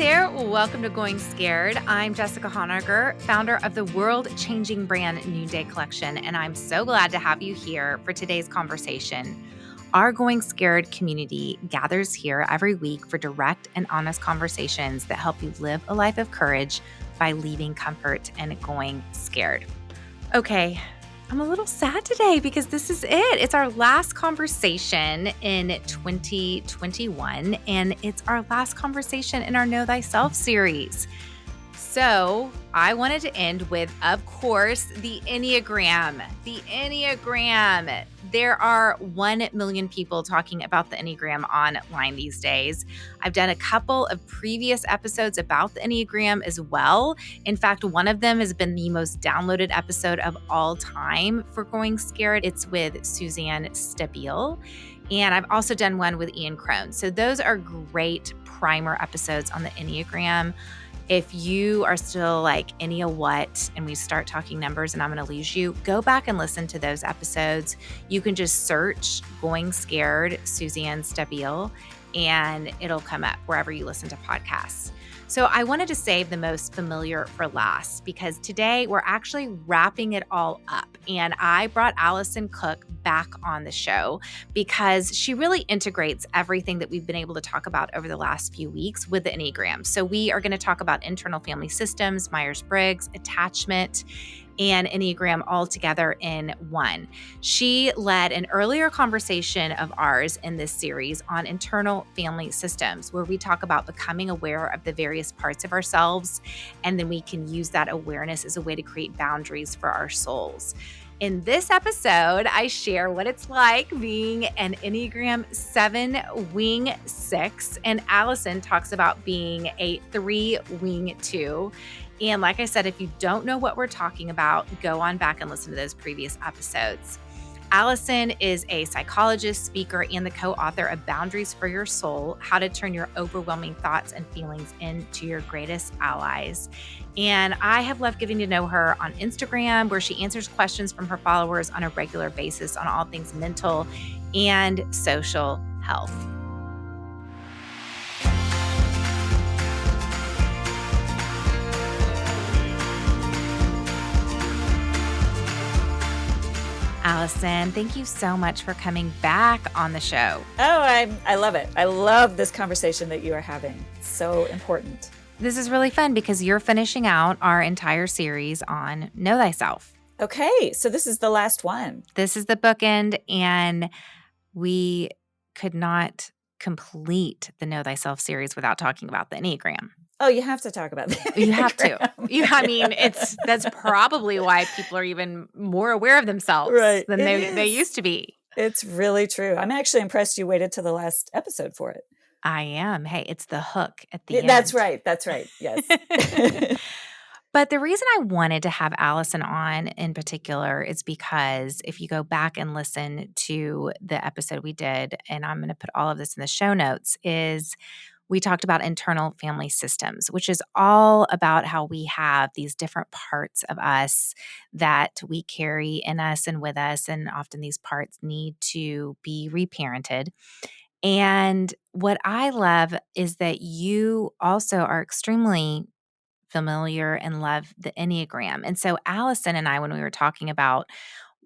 there. Welcome to Going Scared. I'm Jessica Honegger, founder of the world-changing brand Noonday Collection, and I'm so glad to have you here for today's conversation. Our Going Scared community gathers here every week for direct and honest conversations that help you live a life of courage by leaving comfort and going scared. Okay, I'm a little sad today because this is it. It's our last conversation in 2021, and it's our last conversation in our Know Thyself series. So I wanted to end with, of course, the Enneagram. The Enneagram. There are 1 million people talking about the Enneagram online these days. I've done a couple of previous episodes about the Enneagram as well. In fact, one of them has been the most downloaded episode of all time for Going Scared. It's with Suzanne Stabile. And I've also done one with Ian Crone. So those are great primer episodes on the Enneagram. If you are still like, Ennea what? And we start talking numbers and I'm going to lose you, go back and listen to those episodes. You can just search Going Scared, Suzanne Stabile, and it'll come up wherever you listen to podcasts. So I wanted to save the most familiar for last because today we're actually wrapping it all up. And I brought Alison Cook back on the show because she really integrates everything that we've been able to talk about over the last few weeks with the Enneagram. So we are going to talk about internal family systems, Myers-Briggs, attachment, and Enneagram all together in one. She led an earlier conversation of ours in this series on internal family systems, where we talk about becoming aware of the various parts of ourselves, and then we can use that awareness as a way to create boundaries for our souls. In this episode, I share what it's like being an Enneagram 7 Wing 6, and Alison talks about being a 3 Wing 2. And like I said, if you don't know what we're talking about, go on back and listen to those previous episodes. Alison is a psychologist, speaker, and the co-author of Boundaries for Your Soul, How to Turn Your Overwhelming Thoughts and Feelings into Your Greatest Allies. And I have loved getting to know her on Instagram, where she answers questions from her followers on a regular basis on all things mental and social health. Alison, thank you so much for coming back on the show. Oh, I love it. I love this conversation that you are having. It's so important. This is really fun because you're finishing out our entire series on Know Thyself. Okay, so this is the last one. This is the bookend, and we could not complete the Know Thyself series without talking about the Enneagram. Oh, you have to talk about that. You have to. That's probably why people are even more aware of themselves than they used to be. It's really true. I'm actually impressed you waited to the last episode for it. I am. Hey, it's the hook at the end. That's right. Yes. But the reason I wanted to have Alison on in particular is because if you go back and listen to the episode we did, and I'm going to put all of this in the show notes, is we talked about internal family systems, which is all about how we have these different parts of us that we carry in us and with us, and often these parts need to be reparented. And what I love is that you also are extremely familiar and love the Enneagram. And so Alison and I, when we were talking about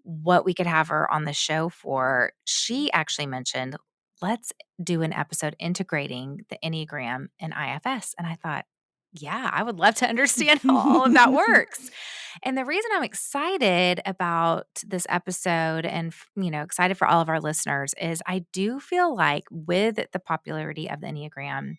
what we could have her on the show for, she actually mentioned, let's do an episode integrating the Enneagram and IFS. And I thought, yeah, I would love to understand how all of that works. And the reason I'm excited about this episode and, excited for all of our listeners is I do feel like with the popularity of the Enneagram,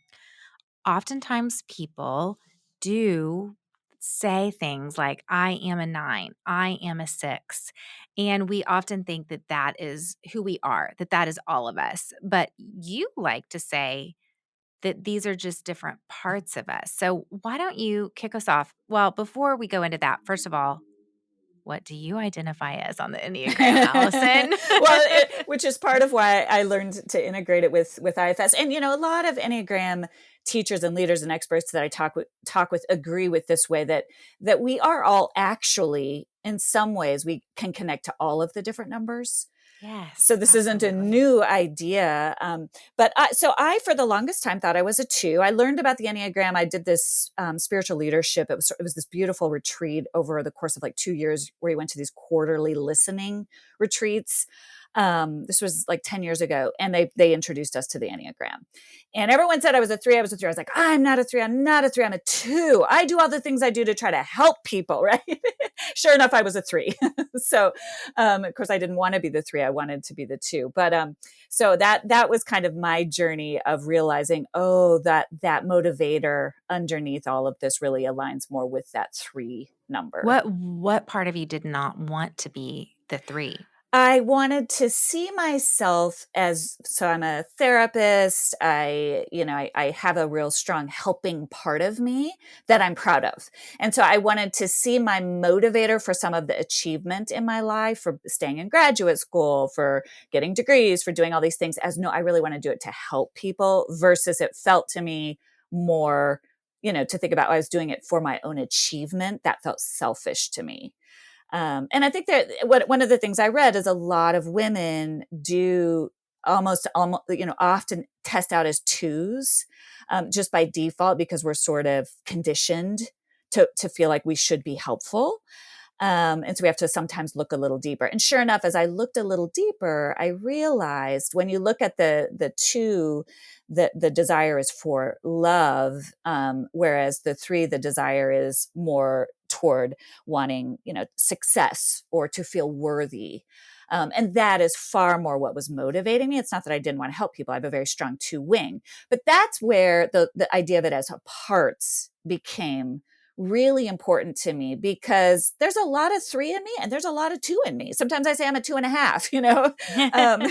oftentimes people do say things like, I am a 9, I am a 6. And we often think that that is who we are, that is all of us. But you like to say that these are just different parts of us. So why don't you kick us off? Well, before we go into that, first of all, what do you identify as on the Enneagram, Alison? Which is part of why I learned to integrate it with IFS. And, a lot of Enneagram teachers and leaders and experts that I talk with agree with this way that we are all actually, in some ways, we can connect to all of the different numbers. So Yes, this isn't a absolutely. new idea. So I, for the longest time, thought I was a 2. I learned about the Enneagram. I did this spiritual leadership. It was this beautiful retreat over the course of like 2 years, where we went to these quarterly listening retreats. This was like 10 years ago, and they introduced us to the Enneagram. And everyone said I was a 3. I was a 3. I was like, I'm not a 3. I'm not a 3. I'm a 2. I do all the things I do to try to help people, right? Sure enough, I was a 3. So, of course, I didn't want to be the 3. I wanted to be the 2. So that was kind of my journey of realizing, oh, that motivator underneath all of this really aligns more with that 3 number. What part of you did not want to be the 3? I wanted to see myself as, so I'm a therapist. I have a real strong helping part of me that I'm proud of. And so I wanted to see my motivator for some of the achievement in my life, for staying in graduate school, for getting degrees, for doing all these things, as no, I really want to do it to help people, versus it felt to me more, to think about, I was doing it for my own achievement. That felt selfish to me. And I think that one of the things I read is a lot of women do almost, often test out as 2s, just by default, because we're sort of conditioned to feel like we should be helpful. And so we have to sometimes look a little deeper. And sure enough, as I looked a little deeper, I realized when you look at the 2, the desire is for love, whereas the 3, the desire is more toward wanting, success or to feel worthy. And that is far more what was motivating me. It's not that I didn't want to help people. I have a very strong 2 wing, but that's where the idea of it as parts became really important to me, because there's a lot of 3 in me and there's a lot of 2 in me. Sometimes I say I'm a 2.5, um,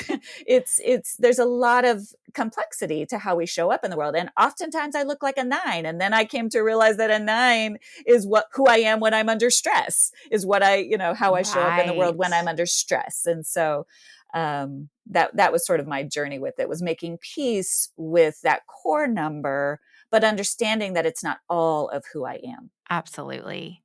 there's a lot of complexity to how we show up in the world. And oftentimes I look like a 9. And then I came to realize that a 9 is who I am when I'm under stress, is what how I show up in the world Right. when I'm under stress. And so that was sort of my journey with it, was making peace with that core number, but understanding that it's not all of who I am. Absolutely.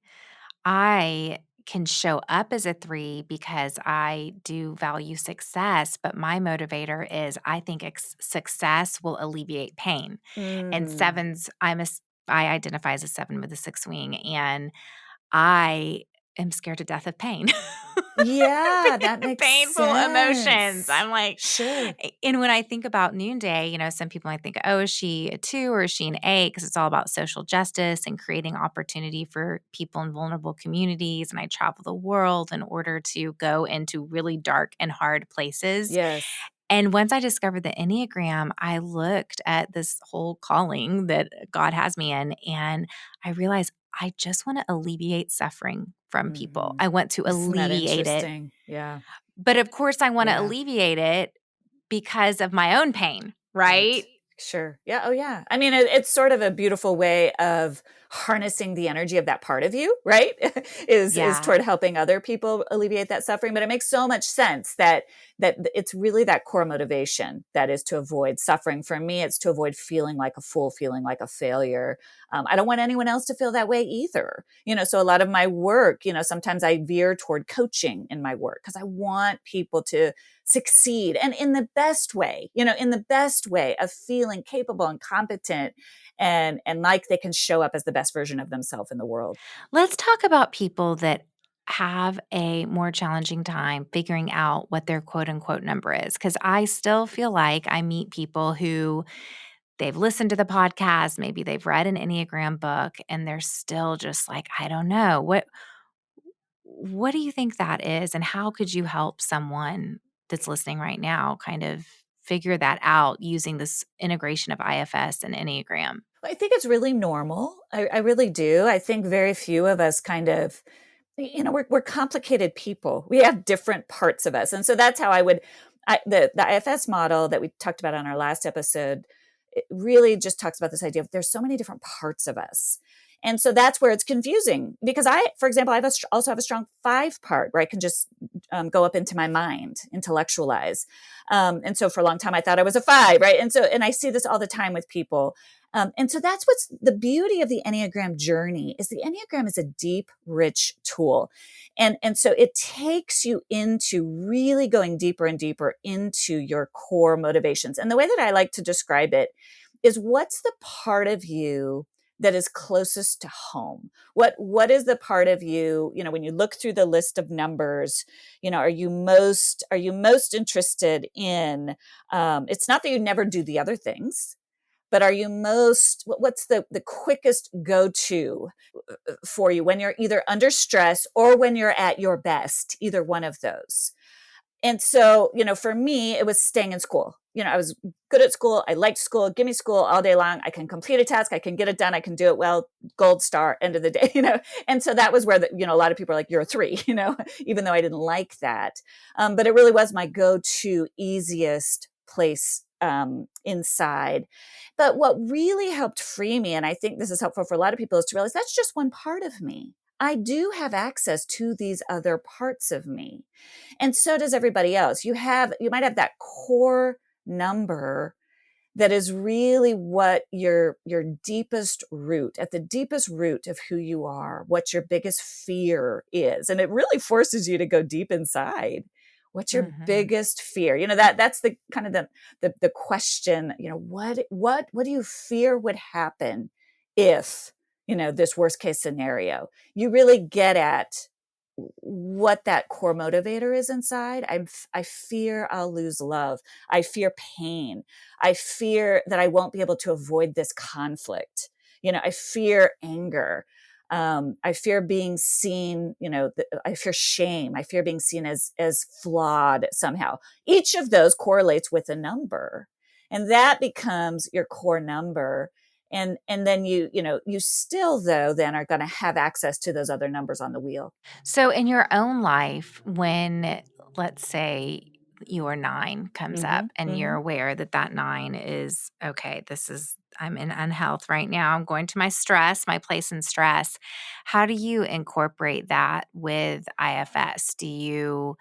I can show up as a 3 because I do value success, but my motivator is I think success will alleviate pain. And Mm. sevens, I identify as a 7 with a 6 wing, and I am scared to death of pain. Yeah, that makes Painful emotions. sense. I'm like, Sure. and when I think about Noonday, some people might think, oh, is she a 2 or is she an 8? Because it's all about social justice and creating opportunity for people in vulnerable communities. And I travel the world in order to go into really dark and hard places. Yes. And once I discovered the Enneagram, I looked at this whole calling that God has me in, and I realized I just want to alleviate suffering from people. Mhm. I want to Isn't that alleviate it. interesting? Yeah. But of course, I want to Yeah. alleviate it because of my own pain, Right. right? Sure. Yeah. Oh, yeah. I mean, it's sort of a beautiful way of harnessing the energy of that part of you, right? is Yeah. toward helping other people alleviate that suffering. But it makes so much sense that it's really that core motivation that is to avoid suffering. For me, it's to avoid feeling like a fool, feeling like a failure. I don't want anyone else to feel that way either. So a lot of my work, sometimes I veer toward coaching in my work, because I want people to succeed, and in the best way, in the best way of feeling capable and competent, and like they can show up as the best version of themselves in the world. Let's talk about people that have a more challenging time figuring out what their quote unquote number is. Cause I still feel like I meet people who they've listened to the podcast, maybe they've read an Enneagram book, and they're still just like, I don't know. What do you think that is? And how could you help someone that's listening right now kind of figure that out using this integration of IFS and Enneagram? I think it's really normal. I really do. I think very few of us kind of, we're complicated people. We have different parts of us. And so that's how the IFS model that we talked about on our last episode, it really just talks about this idea of there's so many different parts of us. And so that's where it's confusing, because for example, also have a strong 5 part where I can just go up into my mind, intellectualize. And so for a long time, I thought I was a 5, right? And I see this all the time with people. And so that's what's the beauty of the Enneagram journey is the Enneagram is a deep, rich tool. And so it takes you into really going deeper and deeper into your core motivations. And the way that I like to describe it is what's the part of you that is closest to home? What is the part of you, when you look through the list of numbers, are you most interested in, it's not that you never do the other things, but are you what's the quickest go-to for you when you're either under stress or when you're at your best, either one of those? And so, for me, it was staying in school. I was good at school. I liked school. Give me school all day long. I can complete a task. I can get it done. I can do it well. Gold star, end of the day, And so that was where a lot of people are like, you're a 3, even though I didn't like that. But it really was my go-to easiest place inside. But what really helped free me, and I think this is helpful for a lot of people, is to realize that's just one part of me. I do have access to these other parts of me. And so does everybody else. You might have that core number that is really what your deepest root, at the deepest root of who you are, what your biggest fear is. And it really forces you to go deep inside. What's your Mhm. biggest fear? That's the kind of the question, what do you fear would happen if, this worst case scenario? You really get at what that core motivator is inside. I fear I'll lose love. I fear pain. I fear that I won't be able to avoid this conflict. I fear anger. I fear being seen, I fear shame. I fear being seen as flawed somehow. Each of those correlates with a number. And that becomes your core number. And then you still, though, then are going to have access to those other numbers on the wheel. So, in your own life, when, let's say, your 9 comes up Mhm, and you're mhm. aware that that 9 is, okay, I'm in unhealth right now. I'm going to my place in stress. How do you incorporate that with IFS? Do you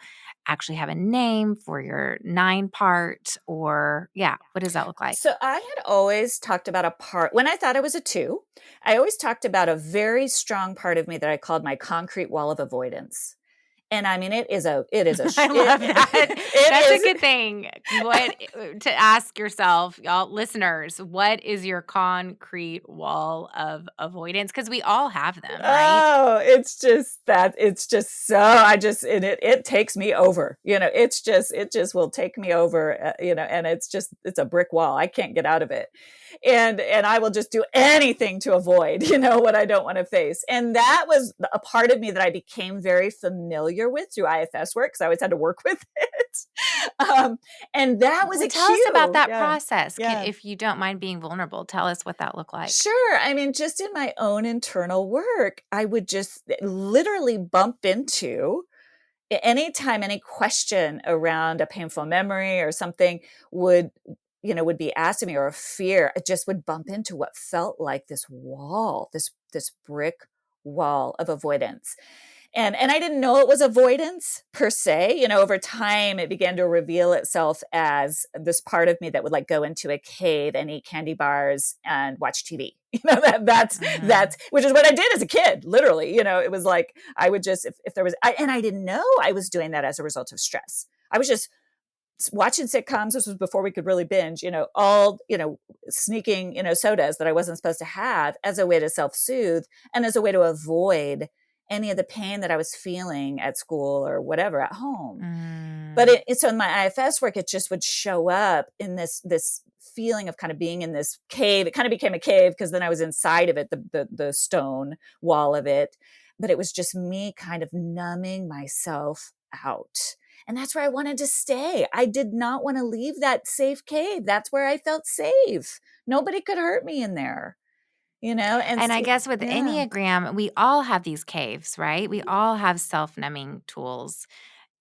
actually have a name for your 9 part, or, yeah, what does that look like? So I had always talked about a part when I thought I was a 2, I always talked about a very strong part of me that I called my concrete wall of avoidance. And I mean, I love that. it That's a is good thing. To ask yourself, y'all listeners, what is your concrete wall of avoidance? Because we all have them, right? Oh, it's just so I just and it takes me over. It just will take me over, and it's a brick wall. I can't get out of it. And I will just do anything to avoid, what I don't want to face. And that was a part of me that I became very familiar with through IFS work because I always had to work with it. Um, and that was Well, a tell us about cue. that Yeah. process. Yeah. If you don't mind being vulnerable, tell us what that looked like. Sure. I mean, just in my own internal work, I would just literally bump into anytime any question around a painful memory or something would be asked of me, or a fear, I just would bump into what felt like this wall, this brick wall of avoidance. And I didn't know it was avoidance per se. Over time it began to reveal itself as this part of me that would like go into a cave and eat candy bars and watch TV. That's Mhm. which is what I did as a kid, literally. It was like I would just if there was and I didn't know I was doing that as a result of stress. I was just watching sitcoms. This was before we could really binge, all, sneaking, sodas that I wasn't supposed to have as a way to self-soothe and as a way to avoid any of the pain that I was feeling at school or whatever at home. But Mm. so in my IFS work, it just would show up in this feeling of kind of being in this cave. It kind of became a cave because then I was inside of it, the stone wall of it. But it was just me kind of numbing myself out. And that's where I wanted to stay. I did not want to leave that safe cave. That's where I felt safe. Nobody could hurt me in there, And I guess with yeah. Enneagram, we all have these caves, right? We all have self-numbing tools.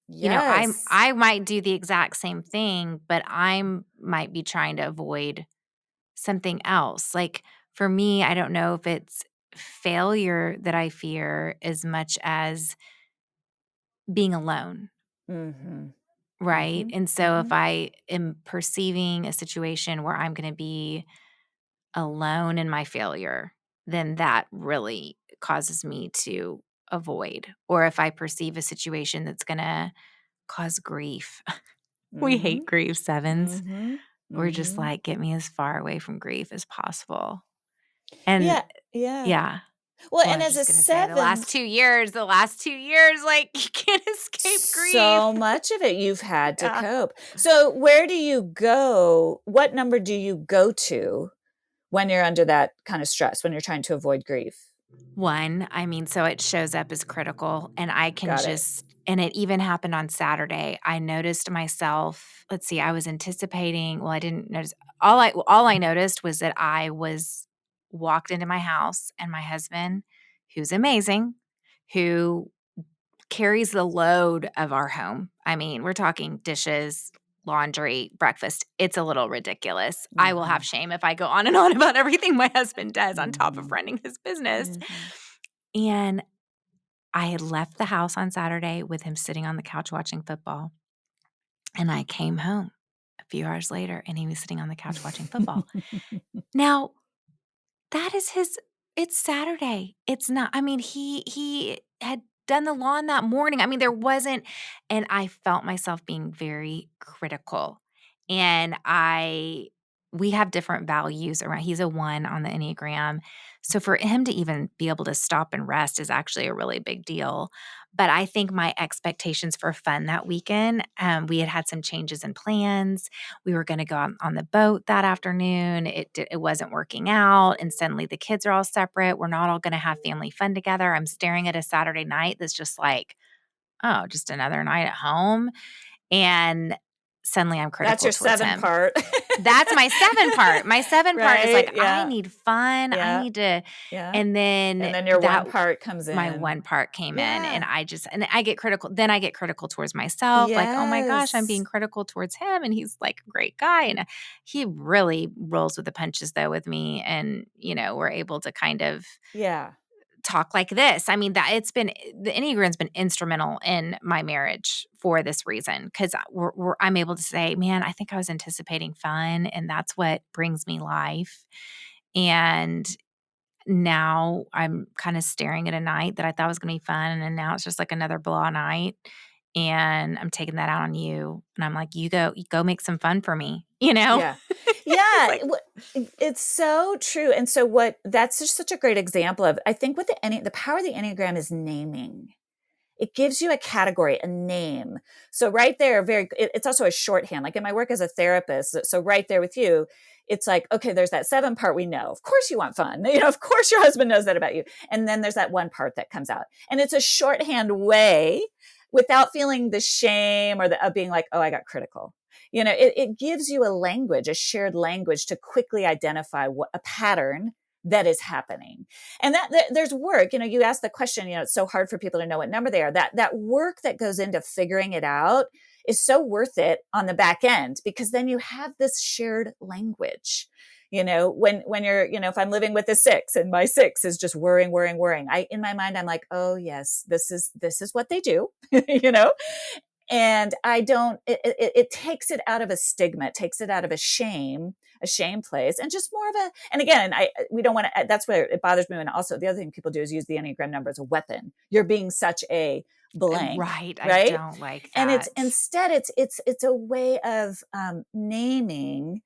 Yes. I might do the exact same thing, but might be trying to avoid something else. Like, for me, I don't know if it's failure that I fear as much as being alone, Mhm. right? Mhm. And so if Mhm. I am perceiving a situation where I'm gonna be alone in my failure, then that really causes me to avoid. Or if I perceive a situation that's going to cause grief. We hate Mhm. grief, sevens. Mhm. We're just Mhm. like, get me as far away from grief as possible. And Yeah. Yeah. yeah, Well, well, I and was as a just gonna say seven, the last 2 years, like, you can't escape grief. so much of it you've had to Yeah. cope. So where do you go? What number do you go to when you're under that kind of stress, when you're trying to avoid grief? 1, I mean, so it shows up as critical, and I can Got it. just and it even happened on Saturday. I noticed myself let's see, I was anticipating I didn't notice all I noticed was that I was walked into my house, and my husband, who's amazing, who carries the load of our home. I mean, we're talking dishes, laundry, breakfast. It's a little ridiculous. I will have Mhm. shame if I go on and on about everything my husband does on top of Mhm. running his business. Mhm. And I had left the house on Saturday with him sitting on the couch watching football. And I came home a few hours later and he was sitting on the couch watching football. Now, that is his it's Saturday. It's not I mean, he had done the lawn that morning. I mean, there wasn't and I felt myself being very critical. And I we have different values around he's a 1 on the Enneagram. So for him to even be able to stop and rest is actually a really big deal. But I think my expectations for fun that weekend, we had some changes in plans. We were gonna go on the boat that afternoon. It wasn't working out, and suddenly the kids are all separate. We're not all gonna have family fun together. I'm staring at a Saturday night that's just like, "Oh, just another night at home," and suddenly I'm That's critical your towards 7 him. part. That's my 7 part. My 7 part is like, Right? "I Yeah. need fun. I Yeah. need to" Yeah. and then And then your that 1 part comes my in. one part came in and Yeah. I just and I get critical then I get critical towards myself, like, "Oh my gosh, I'm being Yes. critical towards him, and he's, like, a great guy," and, he really rolls with the punches, though, with me, and, we're able to kind of Yeah. talk like this. I mean, that it's been the Enneagram's been instrumental in my marriage for this reason, because I'm able to say, "Man, I think I was anticipating fun, and that's what brings me life," and now I'm kinda staring at a night that I thought was gonna be fun, and now it's just like another blah night, and I'm taking that out on you, and I'm like, you go make some fun for me," you know? Yeah. It's Yeah, like it's so true, and so what that's just such a great example of I think what the power of the Enneagram is naming. It gives you a category, a name. So right there, it's also a shorthand. Like in my work as a therapist, so right there with you, it's like, okay, there's that 7 part we know. Of course you want fun. Of course your husband knows that about you. And then there's that 1 part that comes out. And it's a shorthand way without feeling the shame or the of being like, oh, I got critical. It gives you a language, a shared language to quickly identify what a pattern that is happening. And that there's work. You ask the question, it's so hard for people to know what number they are. That work that goes into figuring it out is so worth it on the back end, because then you have this shared language. When you're, if I'm living with a 6 and my 6 is just worrying, in my mind I'm like, oh yes, this is what they do. you know and I don't it takes it out of a stigma, it takes it out of a shame place, and just more of a, and again, I we don't want to, that's where it bothers me. And also the other thing people do is use the Enneagram number as a weapon. You're being such a blank, right, I right? don't like And it's that. instead it's a way of naming.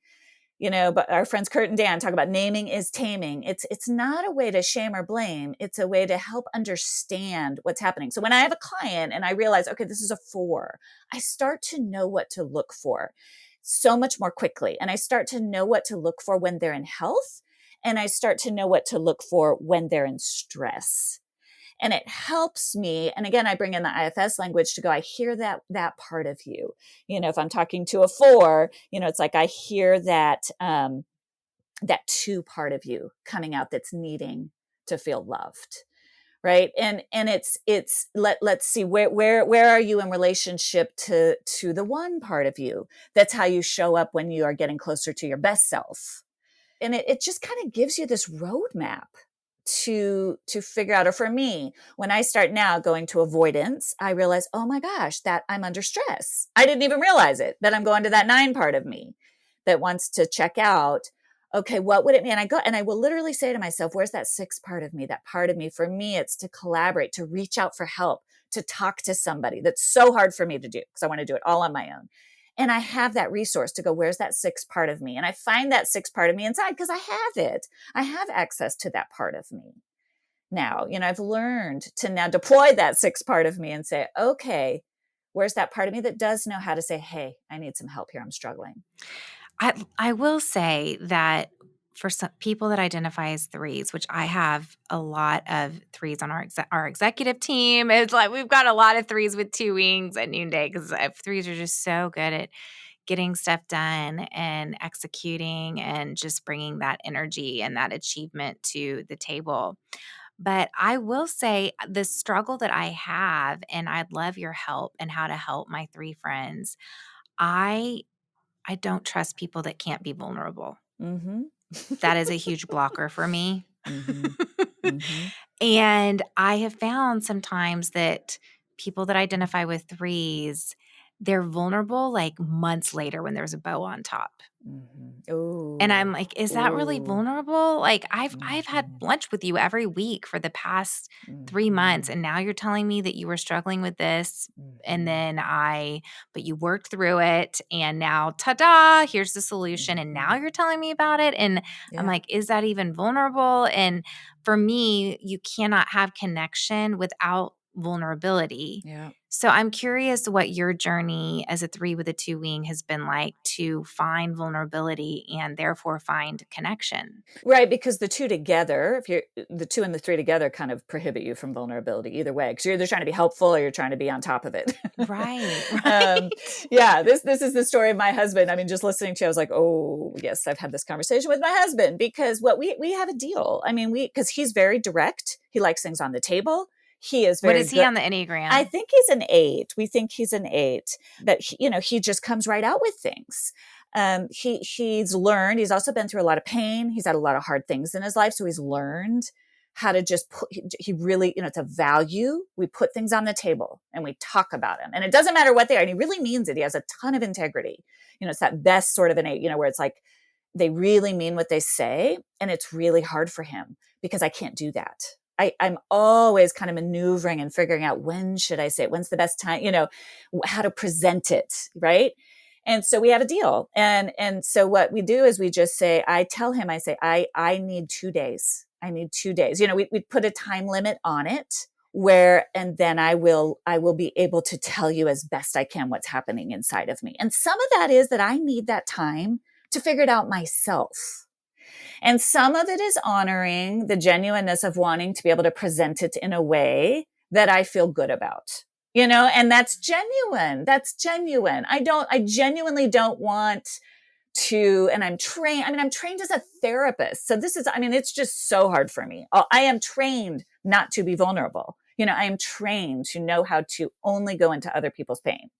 But our friends Kurt and Dan talk about naming is taming. It's not a way to shame or blame. It's a way to help understand what's happening. So when I have a client and I realize, okay, this is a 4, I start to know what to look for so much more quickly. And I start to know what to look for when they're in health. And I start to know what to look for when they're in stress. And it helps me, and again, I bring in the IFS language to go, I hear that part of you. If I'm talking to a 4, it's like I hear that 2 part of you coming out that's needing to feel loved, right? And let's see, where are you in relationship to the 1 part of you? That's how you show up when you are getting closer to your best self. And it just kind of gives you this roadmap to figure out. Or for me, when I start now going to avoidance, I realize, oh my gosh, that I'm under stress. I didn't even realize it, that I'm going to that 9 part of me that wants to check out. okay, what would it mean? And I will literally say to myself, where's that sixth part of me? That part of me, for me, it's to collaborate, to reach out for help, to talk to somebody. That's so hard for me to do because I want to do it all on my own. And I have that resource to go, where's that sixth part of me? And I find that sixth part of me inside because I have it. I have access to that part of me. Now, I've learned to now deploy that sixth part of me and say, okay, where's that part of me that does know how to say, hey, I need some help here. I'm struggling. I will say that for some people that identify as threes, which I have a lot of threes on our executive team, it's like we've got a lot of threes with two wings at noonday because threes are just so good at getting stuff done and executing and just bringing that energy and that achievement to the table. But I will say the struggle that I have, and I'd love your help and how to help my three friends. I I don't trust people that can't be vulnerable. Mm-hmm. That is a huge blocker for me. Mm-hmm. Mm-hmm. And I have found sometimes that people that identify with threes, they're vulnerable like months later when there's a bow on top. Mm-hmm. And I'm Oh, like, "Is that really oh. vulnerable?" Like, I've had Mm-hmm. lunch with you every week for the past 3 months, Mm-hmm. and now you're telling me that you were struggling with this, and Mm-hmm. then but you worked through it, and now ta-da, here's the solution, and Mm-hmm. now you're telling me about it, and I'm Yeah. like, "Is that even vulnerable?" And for me, you cannot have connection without vulnerability. Yeah. So I'm curious what your journey as a three with a two wing has been like to find vulnerability and therefore find connection. Right, because the two together, if you're the two and the three together kind of prohibit you from vulnerability either way, because you're either trying to be helpful or you're trying to be on top of it. Right, um, right. yeah, this is the story of my husband. I mean, just listening to you, I was like, oh yes, I've had this conversation with my husband because what we have a deal. I mean, because he's very direct. He likes things on the table. He is What very is he good. on the I Enneagram? think he's an eight. We think he's an eight, but he just comes right out with things. He's learned. He's also been through a lot of pain. He's had a lot of hard things in his life, so he's learned how to just put. He really, it's a value. We put things on the table and we talk about them, and it doesn't matter what they are. And he really means it. He has a ton of integrity. It's that best sort of an eight. Where it's like they really mean what they say, and it's really hard for him because I can't do that. I'm always kind of maneuvering and figuring out when should I say it, when's the best time, how to present it, right? And so we have a deal, and so what we do is we just say, I tell him, I say, I need 2 days. I need 2 days. We put a time limit on it and then I will be able to tell you as best I can what's happening inside of me. And some of that is that I need that time to figure it out myself. And some of it is honoring the genuineness of wanting to be able to present it in a way that I feel good about, and that's genuine. That's genuine. I genuinely don't want to, and I'm trained as a therapist. So it's just so hard for me. I am trained not to be vulnerable. I am trained to know how to only go into other people's pain,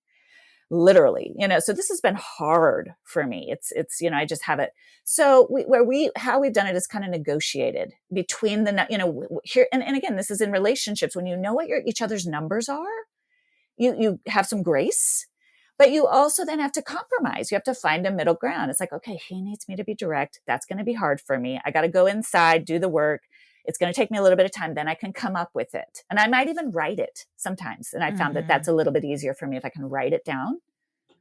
literally, so this has been hard for me. It's I just have it. So how we've done it is kind of negotiated between here. And again, this is in relationships. When you know what each other's numbers are, you have some grace, but you also then have to compromise. You have to find a middle ground. It's like, okay, he needs me to be direct. That's going to be hard for me. I got to go inside, do the work. It's going to take me a little bit of time. Then I can come up with it. And I might even write it sometimes. And I found that that's Mhm. a little bit easier for me if I can write it down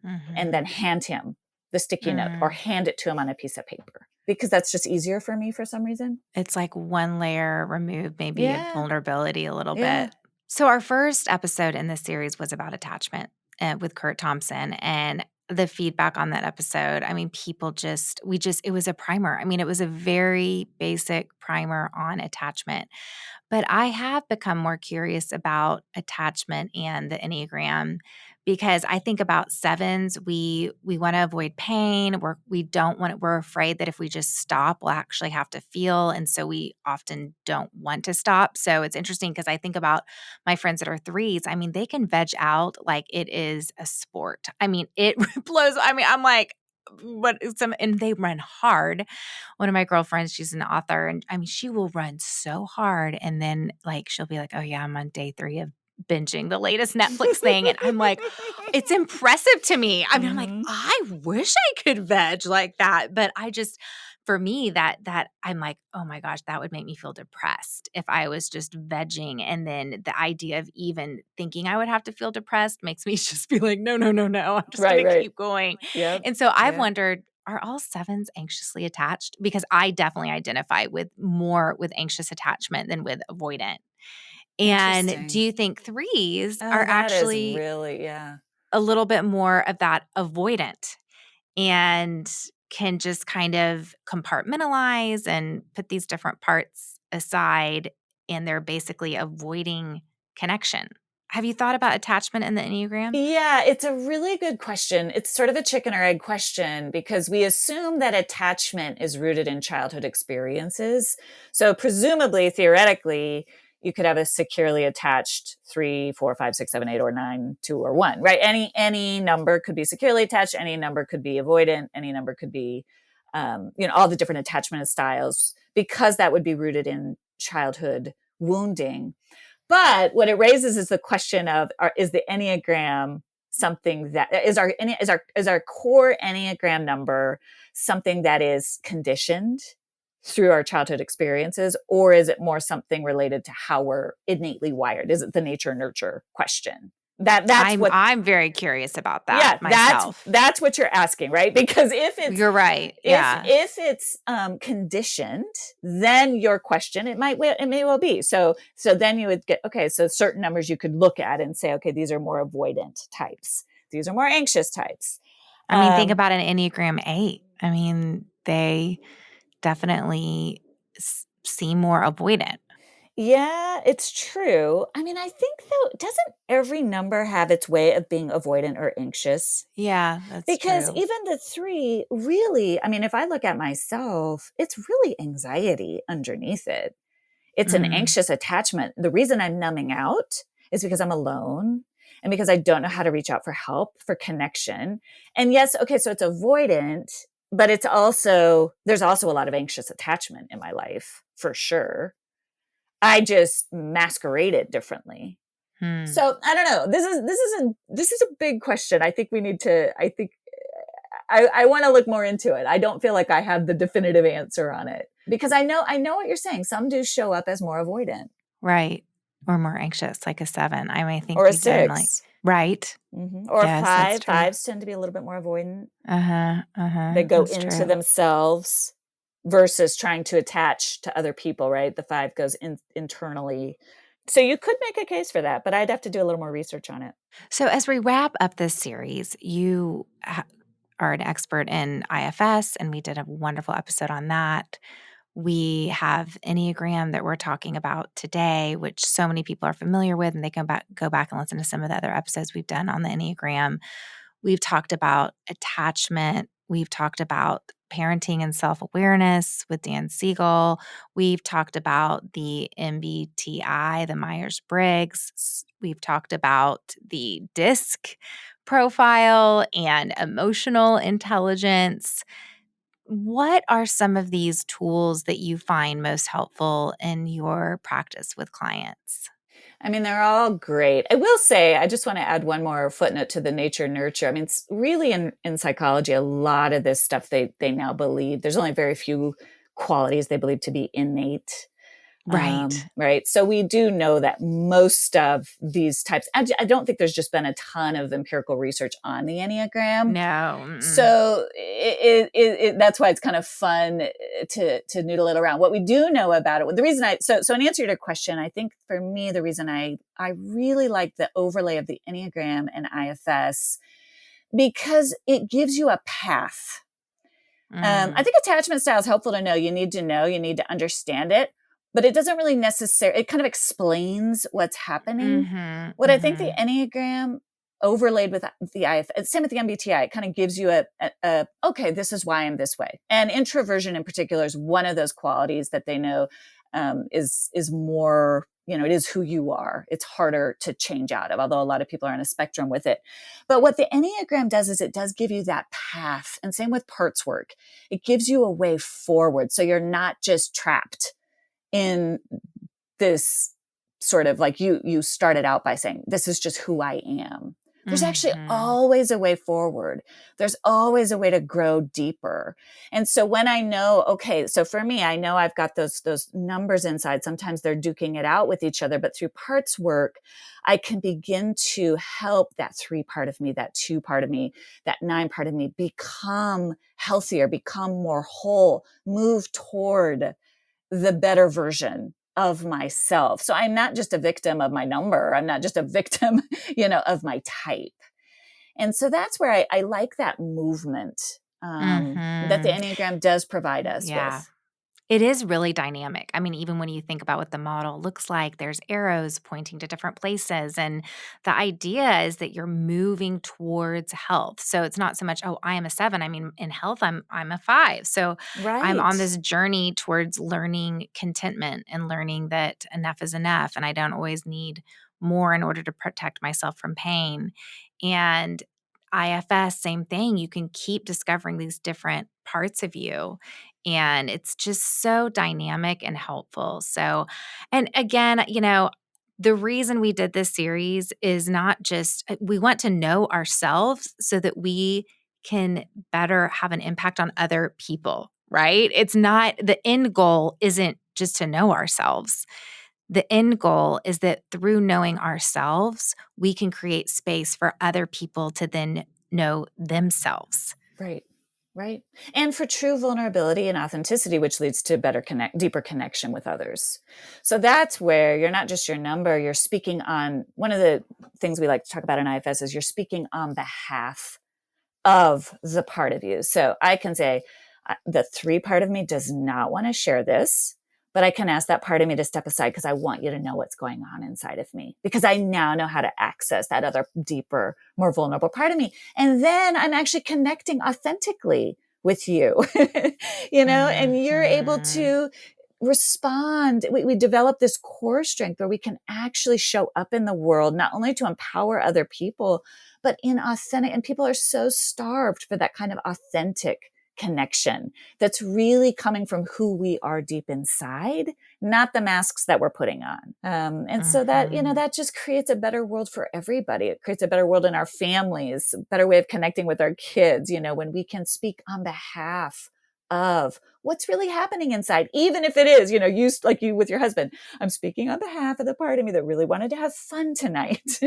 and then Mhm. hand him the sticky note or Mm. hand it to him on a piece of paper, because that's just easier for me for some reason. It's like one layer removed, maybe of Yeah. vulnerability a little Yeah. bit. So our first episode in this series was about attachment, with Kurt Thompson, and the feedback on that episode, I mean, people it was a primer. I mean, it was a very basic primer on attachment. But I have become more curious about attachment and the Enneagram because I think about sevens, we want to avoid pain. We're afraid that if we just stop, we'll actually have to feel. And so we often don't want to stop. So it's interesting because I think about my friends that are threes. I mean, they can veg out like it is a sport. I mean, it blows. I mean, I'm like, and they run hard. One of my girlfriends, she's an author, and I mean, she will run so hard, and then, like, she'll be like, "Oh, yeah, I'm on day 3 of binging the latest Netflix thing," and I'm like, it's impressive to me. I mean, I'm like, Hmm. "I wish I could veg like that," but I just for me, that I'm like, oh my gosh, that would make me feel depressed if I was just vegging. And then the idea of even thinking I would have to feel depressed makes me just be like, no, no, no, no. I'm just Right, going to right. keep going. Yep. And so I've Yeah. wondered, are all sevens anxiously attached? Because I definitely identify with more with anxious attachment than with avoidant. And do Interesting. you think threes Oh, are that is actually really, yeah. a little bit more of that avoidant and can just kind of compartmentalize and put these different parts aside, and they're basically avoiding connection? Have you thought about attachment in the Enneagram? Yeah, it's a really good question. It's sort of a chicken or egg question because we assume that attachment is rooted in childhood experiences. So, presumably, theoretically, you could have a securely attached 3, 4, 5, 6, 7, 8, or 9, 2, or 1, right? Any number could be securely attached. Any number could be avoidant. Any number could be, all the different attachment styles, because that would be rooted in childhood wounding. But what it raises is the question of, is the Enneagram something that is our core Enneagram number something that is conditioned through our childhood experiences, or is it more something related to how we're innately wired? Is it the nature nurture question? That's what I'm very curious about that Yeah, myself. that's what you're asking, right? Because if it's You're right. Yeah. if it's conditioned, then your question, it may well be. So then you would get, okay, so certain numbers you could look at and say, okay, these are more avoidant types. These are more anxious types. I mean, think Um, about an Enneagram 8. I mean, they definitely seem more avoidant. yeah, it's true. I mean, I think though, doesn't every number have its way of being avoidant or anxious? Yeah, that's Because true. even the 3 really, I mean, if I look at myself, it's really anxiety underneath it. It's an Mhm. anxious attachment. The reason I'm numbing out is because I'm alone and because I don't know how to reach out for help, for connection. And yes, okay, so it's avoidant, but there's also a lot of anxious attachment in my life, for sure. I just masquerade it differently. Hmm. So I don't know. This is a big question. I think we need to. I want to look more into it. I don't feel like I have the definitive answer on it because I know what you're saying. Some do show up as more avoidant, Right. Or more anxious, like a 7. I may or think a you did like 6, right. or a Yes, that's 5. true. Fives tend to be a little bit more avoidant. Uh-huh. Uh-huh. They go That's into true. themselves versus trying to attach to other people. Right, the 5 goes internally. So you could make a case for that, but I'd have to do a little more research on it. So as we wrap up this series, you are an expert in IFS, and we did a wonderful episode on that. We have Enneagram that we're talking about today, which so many people are familiar with, and they can go back and listen to some of the other episodes we've done on the Enneagram. We've talked about attachment. We've talked about parenting and self awareness with Dan Siegel. We've talked about the MBTI, the Myers Briggs. We've talked about the DISC profile and emotional intelligence. What are some of these tools that you find most helpful in your practice with clients? I mean, they're all great. I will say, I just want to add one more footnote to the nature nurture. I mean, it's really in psychology, a lot of this stuff they now believe. There's only very few qualities they believe to be innate. Right. Right. So we do know that most of these types, I don't think there's just been a ton of empirical research on the Enneagram. No. Mm-mm. So that's why it's kind of fun to noodle it around. What we do know about it, the reason so in answer to your question, I think for me, the reason I really like the overlay of the Enneagram and IFS, because it gives you a path. I Mm. think attachment style is helpful to know. You need to understand it, but it doesn't really necessarily, it kind of explains what's happening. Mhm. What I think the Mhm. Enneagram overlaid with the IF, same with the MBTI, it kind of gives you okay, this is why I'm this way. And introversion in particular is one of those qualities that they know is more, it is who you are. It's harder to change out of, although a lot of people are on a spectrum with it. But what the Enneagram does is it does give you that path. And same with parts work. It gives you a way forward. So you're not just trapped in this sort of, like, you started out by saying, this is just who I am. There's actually Mhm. always a way forward. There's always a way to grow deeper. And so when I know, okay, so for me, I know I've got those numbers inside. Sometimes they're duking it out with each other, but through parts work, I can begin to help that 3 part of me, that 2 part of me, that 9 part of me become healthier, become more whole, move toward the better version of myself. So I'm not just a victim of my number. I'm not just a victim, of my type. And so that's where I like that movement that the Mhm. Enneagram does provide us Yeah. with. It is really dynamic. I mean, even when you think about what the model looks like, there's arrows pointing to different places. And the idea is that you're moving towards health. So it's not so much, oh, I am a 7. I mean, in health, I'm a 5. So I'm Right. on this journey towards learning contentment and learning that enough is enough. And I don't always need more in order to protect myself from pain. And IFS, same thing. You can keep discovering these different parts of you, and it's just so dynamic and helpful. So, and again, the reason we did this series is not just we want to know ourselves so that we can better have an impact on other people, right? It's not the end goal isn't just to know ourselves. The end goal is that through knowing ourselves, we can create space for other people to then know themselves. Right. Right. And for true vulnerability and authenticity, which leads to deeper connection with others. So that's where you're not just your number, you're speaking on one of the things we like to talk about in IFS is you're speaking on behalf of the part of you. So I can say the 3 part of me does not want to share this, but I can ask that part of me to step aside because I want you to know what's going on inside of me because I now know how to access that other deeper, more vulnerable part of me. And then I'm actually connecting authentically with you, and you're able Mhm. to respond. We develop this core strength where we can actually show up in the world, not only to empower other people, but in authentic, and people are so starved for that kind of authentic connection that's really coming from who we are deep inside, not the masks that we're putting on. And so that, Mhm. that just creates a better world for everybody. It creates a better world in our families, a better way of connecting with our kids, when we can speak on behalf of what's really happening inside, even if it is, you like you with your husband. I'm speaking on behalf of the part of me that really wanted to have fun tonight.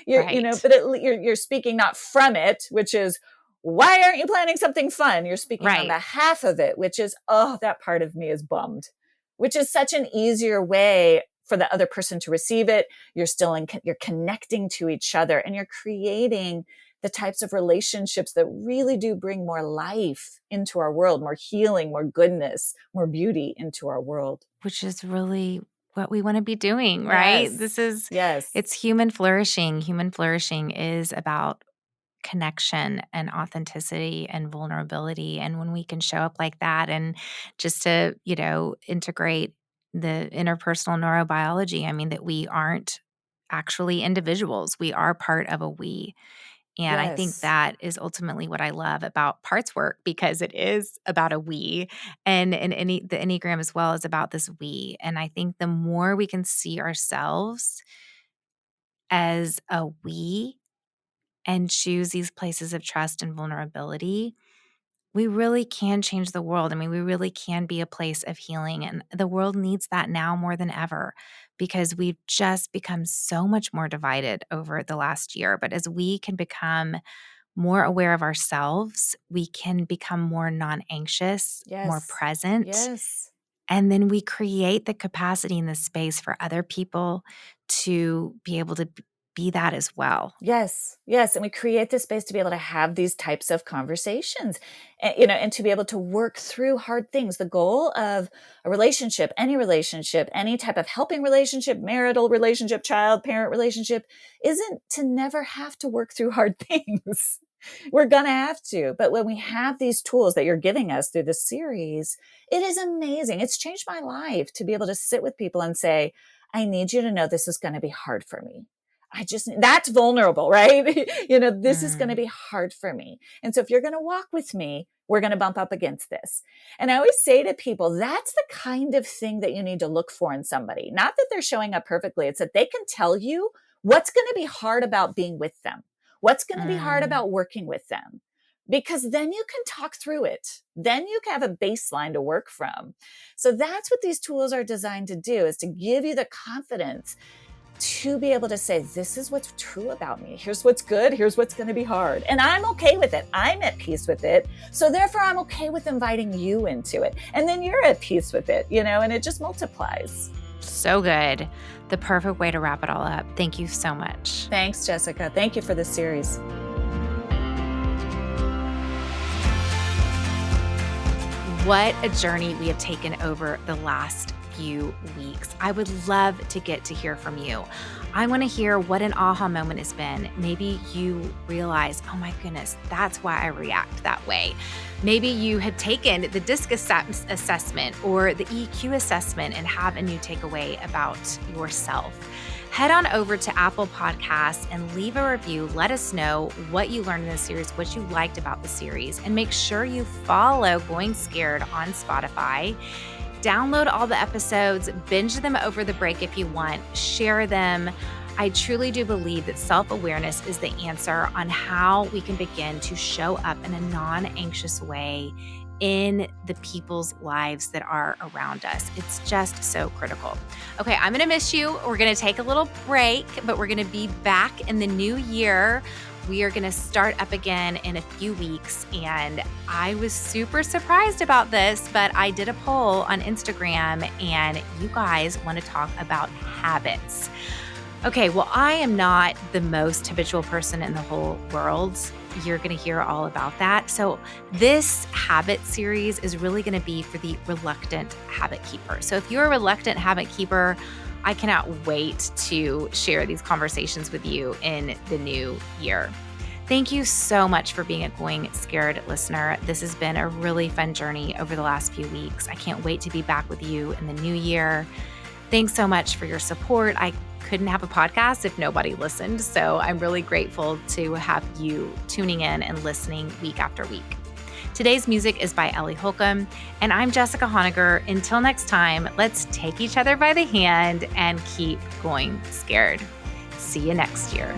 Right. But you're speaking not from it, which is why aren't you planning something fun? You're speaking on Right. behalf of it, which is, oh, that part of me is bummed, which is such an easier way for the other person to receive it. You're connecting to each other and you're creating the types of relationships that really do bring more life into our world, more healing, more goodness, more beauty into our world. Which is really what we wanna be doing, right? Yes. Yes. It's human flourishing. Human flourishing is about connection and authenticity and vulnerability, and when we can show up like that and just to, integrate the interpersonal neurobiology, I mean, that we aren't actually individuals, we are part of a we. And I think Yes. that is ultimately what I love about parts work because it is about a we, and the Enneagram as well is about this we. And I think the more we can see ourselves as a we and choose these places of trust and vulnerability, we really can change the world. I mean, we really can be a place of healing. And the world needs that now more than ever because we've just become so much more divided over the last year. But as we can become more aware of ourselves, we can become more non anxious, more Yes. present, Yes. and then we create the capacity and the space for other people to be able to be that as well. Yes, yes, and we create the space to be able to have these types of conversations, and, and to be able to work through hard things. The goal of a relationship, any type of helping relationship, marital relationship, child parent relationship, isn't to never have to work through hard things. We're gonna have to, but when we have these tools that you're giving us through this series, it is amazing. It's changed my life to be able to sit with people and say, "I need you to know this is going to be hard for me." That's vulnerable, right? This is going to Mm. be hard for me. And so if you're going to walk with me, we're going to bump up against this. And I always say to people, that's the kind of thing that you need to look for in somebody. Not that they're showing up perfectly. It's that they can tell you what's going to be hard about being with them. What's going to be hard Mm. about working with them? Because then you can talk through it. Then you have a baseline to work from. So that's what these tools are designed to do, is to give you the confidence to be able to say, this is what's true about me. Here's what's good. Here's what's going to be hard. And I'm okay with it. I'm at peace with it. So therefore, I'm okay with inviting you into it. And then you're at peace with it, and it just multiplies. So good. The perfect way to wrap it all up. Thank you so much. Thanks, Jessica. Thank you for this series. What a journey we have taken over the last few weeks. I would love to get to hear from you. I want to hear what an aha moment has been. Maybe you realize, oh my goodness, that's why I react that way. Maybe you have taken the DISC assessment or the EQ assessment and have a new takeaway about yourself. Head on over to Apple Podcasts and leave a review. Let us know what you learned in this series, what you liked about the series, and make sure you follow Going Scared on Spotify. Download all the episodes, binge them over the break if you want, share them. I truly do believe that self-awareness is the answer on how we can begin to show up in a non-anxious way in the people's lives that are around us. It's just so critical. Okay, I'm going to miss you. We're going to take a little break, but we're going to be back in the new year. We are going to start up again in a few weeks. And I was super surprised about this, but I did a poll on Instagram and you guys want to talk about habits. Okay, well, I am not the most habitual person in the whole world. You're going to hear all about that. So this habit series is really going to be for the reluctant habit keeper. So if you're a reluctant habit keeper, I cannot wait to share these conversations with you in the new year. Thank you so much for being a Going Scared listener. This has been a really fun journey over the last few weeks. I can't wait to be back with you in the new year. Thanks so much for your support. I couldn't have a podcast if nobody listened. So I'm really grateful to have you tuning in and listening week after week. Today's music is by Ellie Holcomb, and I'm Jessica Honegger. Until next time, let's take each other by the hand and keep going scared. See you next year.